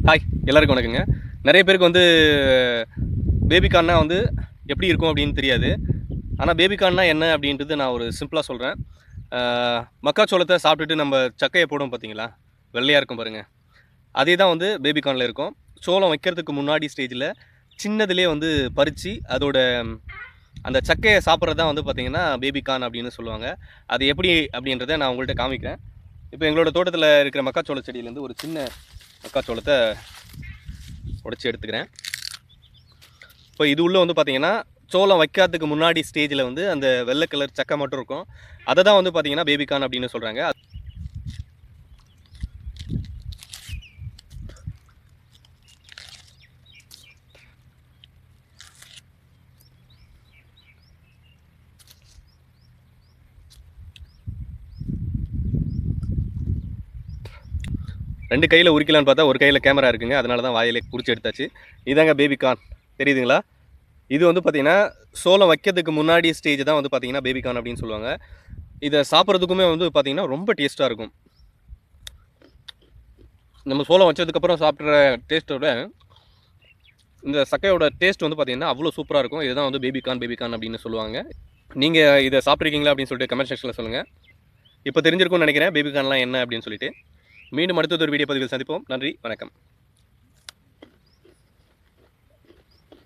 Hi எல்லாருக்கும் வணக்கங்க. நிறைய பேருக்கு வந்து பேபி கார்ன்னா வந்து எப்படி இருக்கும் அப்படின்னு தெரியாது. ஆனால் பேபி கார்ன்னா என்ன அப்படின்றது நான் ஒரு சிம்பிளாக சொல்கிறேன். மக்காச்சோளத்தை சாப்பிட்டுட்டு நம்ம சக்கையை போடும் பார்த்தீங்களா, வெள்ளையாக இருக்கும் பாருங்கள், அதே தான் வந்து பேபி கார்னில் இருக்கும். சோளம் வைக்கிறதுக்கு முன்னாடி ஸ்டேஜில் சின்னதுலேயே வந்து பறித்து அதோட அந்த சக்கையை சாப்பிட்றது தான் வந்து பார்த்திங்கன்னா பேபி கார்ன் அப்படின்னு சொல்லுவாங்க. அது எப்படி அப்படின்றத நான் உங்கள்கிட்ட காமிக்கிறேன். இப்போ எங்களோட தோட்டத்தில் இருக்கிற மக்காச்சோள செடியிலேருந்து ஒரு சின்ன மக்காச்சோளத்தை உடைச்சி எடுத்துக்கிறேன். இப்போ இது உள்ள வந்து பார்த்தீங்கன்னா சோளம் வைக்காததுக்கு முன்னாடி ஸ்டேஜில் வந்து அந்த வெள்ளை கலர் சக்கை மட்டும் இருக்கும். அதை தான் வந்து பார்த்தீங்கன்னா பேபி கார்ன் அப்படின்னு சொல்கிறாங்க. ரெண்டு கையில் உரிக்கலான்னு பார்த்தா ஒரு கையில் கேமரா இருக்குங்க, அதனால தான் வாயிலே குறிச்சி எடுத்தாச்சு. இதாங்க பேபி கார்ன், தெரியுதுங்களா? இது வந்து பார்த்தீங்கன்னா சோளம் வைக்கிறதுக்கு முன்னாடி ஸ்டேஜ் தான் வந்து பார்த்தீங்கன்னா பேபி கார்ன் அப்படின்னு சொல்லுவாங்க. இதை சாப்பிட்றதுக்குமே வந்து பார்த்தீங்கன்னா ரொம்ப டேஸ்ட்டாக இருக்கும். நம்ம சோளம் வச்சதுக்கப்புறம் சாப்பிட்ற டேஸ்ட்டோட இந்த சக்கையோட டேஸ்ட் வந்து பார்த்தீங்கன்னா அவ்வளோ சூப்பராக இருக்கும். இதுதான் வந்து பேபி கார்ன் அப்படின்னு சொல்லுவாங்க. நீங்கள் இதை சாப்பிட்ருக்கீங்களா அப்படின்னு சொல்லிட்டு கமெண்ட் செக்ஷனில் சொல்லுங்கள். இப்போ தெரிஞ்சிருக்கும்னு நினைக்கிறேன் பேபி கார்ன்லாம் என்ன அப்படின்னு சொல்லிட்டு. மீண்டும் அடுத்தது ஒரு வீடியோ பதிவில் சந்திப்போம். நன்றி, வணக்கம்.